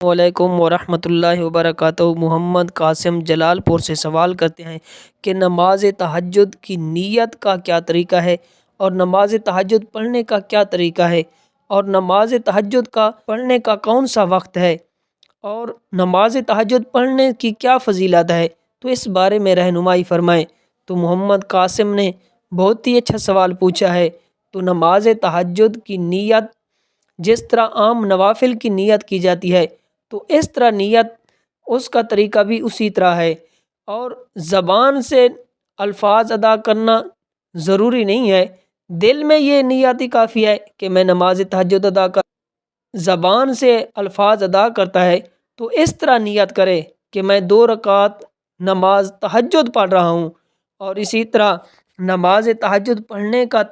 وعلیکم ورحمۃ اللہ وبرکاتہ۔ محمد قاسم جلال پور سے سوال کرتے ہیں کہ نماز تہجد کی نیت کا کیا طریقہ ہے اور نماز تہجد پڑھنے کا کیا طریقہ ہے اور نماز تہجد کا پڑھنے کا کون سا وقت ہے اور نماز تہجد پڑھنے کی کیا فضیلت ہے، تو اس بارے میں رہنمائی فرمائیں۔ تو محمد قاسم نے بہت ہی اچھا سوال پوچھا ہے۔ تو نماز تہجد کی نیت جس طرح عام نوافل کی نیت کی جاتی ہے تو اس طرح نیت اس کا طریقہ بھی اسی طرح ہے، اور زبان سے الفاظ ادا کرنا ضروری نہیں ہے، دل میں یہ نیت ہی کافی ہے کہ میں نماز تہجد ادا کر زبان سے الفاظ ادا کرتا ہے تو اس طرح نیت کرے کہ میں 2 رکعت نماز تہجد پڑھ رہا ہوں۔ اور اسی طرح نماز تہجد پڑھنے کا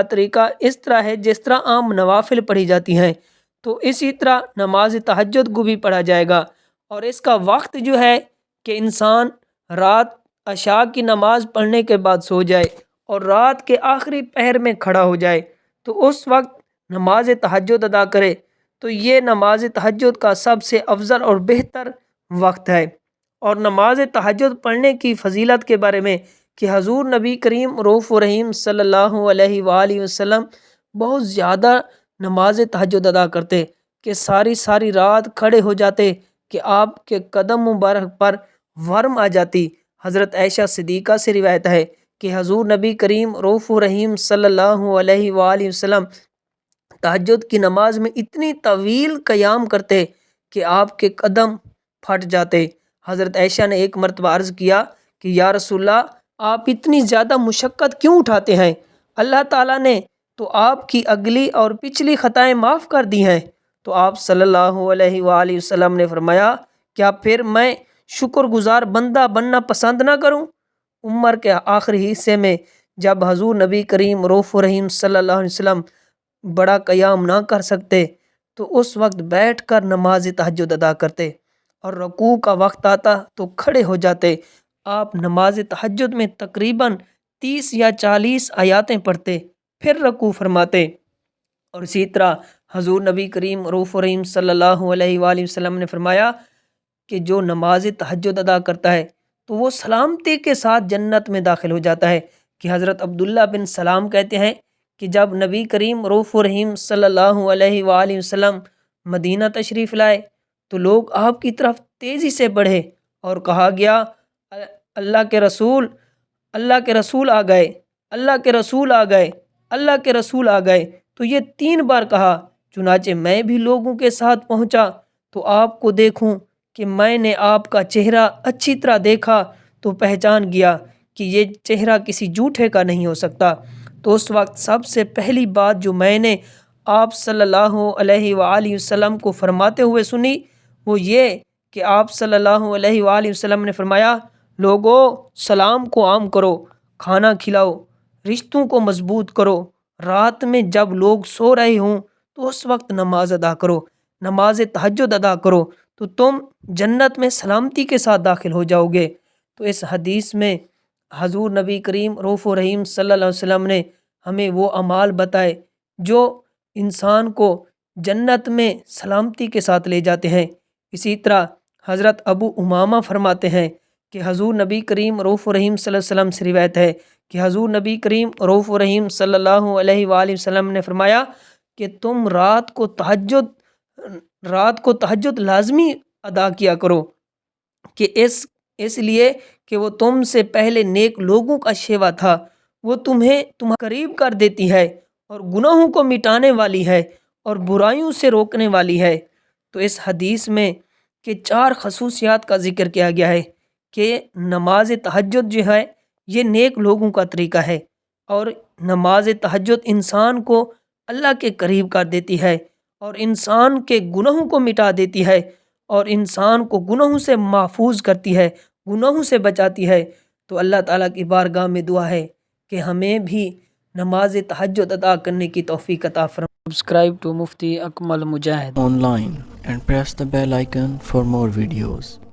طریقہ اس طرح ہے جس طرح عام نوافل پڑھی جاتی ہیں، تو اسی طرح نماز تہجد کو بھی پڑھا جائے گا۔ اور اس کا وقت جو ہے کہ انسان رات عشاء کی نماز پڑھنے کے بعد سو جائے اور رات کے آخری پہر میں کھڑا ہو جائے تو اس وقت نماز تہجد ادا کرے، تو یہ نماز تہجد کا سب سے افضل اور بہتر وقت ہے۔ اور نماز تہجد پڑھنے کی فضیلت کے بارے میں کہ حضور نبی کریم رؤوف رحیم صلی اللہ علیہ وآلہ وسلم بہت زیادہ نماز تہجد ادا کرتے کہ ساری رات کھڑے ہو جاتے کہ آپ کے قدم مبارک پر ورم آ جاتی۔ حضرت عائشہ صدیقہ سے روایت ہے کہ حضور نبی کریم رؤوف رحیم صلی اللہ علیہ وآلہ وسلم تہجد کی نماز میں اتنی طویل قیام کرتے کہ آپ کے قدم پھٹ جاتے۔ حضرت عائشہ نے ایک مرتبہ عرض کیا کہ یا رسول اللہ، آپ اتنی زیادہ مشقت کیوں اٹھاتے ہیں؟ اللہ تعالیٰ نے تو آپ کی اگلی اور پچھلی خطائیں معاف کر دی ہیں۔ تو آپ صلی اللہ علیہ وآلہ وسلم نے فرمایا، کیا پھر میں شکر گزار بندہ بننا پسند نہ کروں؟ عمر کے آخری حصے میں جب حضور نبی کریم رؤوف رحیم صلی اللہ علیہ وسلم بڑا قیام نہ کر سکتے تو اس وقت بیٹھ کر نماز تہجد ادا کرتے، اور رکوع کا وقت آتا تو کھڑے ہو جاتے۔ آپ نماز تہجد میں تقریباً 30 یا 40 آیاتیں پڑھتے پھر رکوع فرماتے۔ اور اسی طرح حضور نبی کریم رؤوف رحیم صلی اللہ علیہ وآلہ وسلم نے فرمایا کہ جو نماز تہجد ادا کرتا ہے تو وہ سلامتی کے ساتھ جنت میں داخل ہو جاتا ہے۔ کہ حضرت عبداللہ بن سلام کہتے ہیں کہ جب نبی کریم رؤوف رحیم صلی اللہ علیہ وآلہ وسلم مدینہ تشریف لائے تو لوگ آپ کی طرف تیزی سے بڑھے اور کہا گیا، اللہ کے رسول آ گئے، اللہ کے رسول آ گئے، اللہ کے رسول آ گئے۔ تو یہ 3 بار کہا۔ چنانچہ میں بھی لوگوں کے ساتھ پہنچا تو آپ کو دیکھوں کہ میں نے آپ کا چہرہ اچھی طرح دیکھا تو پہچان گیا کہ یہ چہرہ کسی جھوٹے کا نہیں ہو سکتا۔ تو اس وقت سب سے پہلی بات جو میں نے آپ صلی اللہ علیہ وآلہ وسلم کو فرماتے ہوئے سنی وہ یہ کہ آپ صلی اللہ علیہ وآلہ وسلم نے فرمایا، لوگو سلام کو عام کرو، کھانا کھلاؤ، رشتوں کو مضبوط کرو، رات میں جب لوگ سو رہے ہوں تو اس وقت نماز ادا کرو، نماز تہجد ادا کرو تو تم جنت میں سلامتی کے ساتھ داخل ہو جاؤ گے۔ تو اس حدیث میں حضور نبی کریم رؤوف رحیم صلی اللہ علیہ وسلم نے ہمیں وہ اعمال بتائے جو انسان کو جنت میں سلامتی کے ساتھ لے جاتے ہیں۔ اسی طرح حضرت ابو امامہ فرماتے ہیں کہ حضور نبی کریم رؤوف رحیم صلی اللہ علیہ وسلم سے روایت ہے کہ حضور نبی کریم رؤوف رحیم صلی اللہ علیہ وآلہ وسلم نے فرمایا کہ تم رات کو تہجد لازمی ادا کیا کرو، کہ اس لیے کہ وہ تم سے پہلے نیک لوگوں کا شیوا تھا، وہ تمہیں قریب کر دیتی ہے اور گناہوں کو مٹانے والی ہے اور برائیوں سے روکنے والی ہے۔ تو اس حدیث میں کہ 4 خصوصیات کا ذکر کیا گیا ہے کہ نماز تہجد جو ہے یہ نیک لوگوں کا طریقہ ہے، اور نماز تہجد انسان کو اللہ کے قریب کر دیتی ہے اور انسان کے گناہوں کو مٹا دیتی ہے اور انسان کو گناہوں سے محفوظ کرتی ہے، گناہوں سے بچاتی ہے۔ تو اللہ تعالیٰ کی بارگاہ میں دعا ہے کہ ہمیں بھی نماز تہجد ادا کرنے کی توفیق عطا فرمائے۔ Subscribe to Mufti Akmal Mujahid online and press the bell icon for more videos.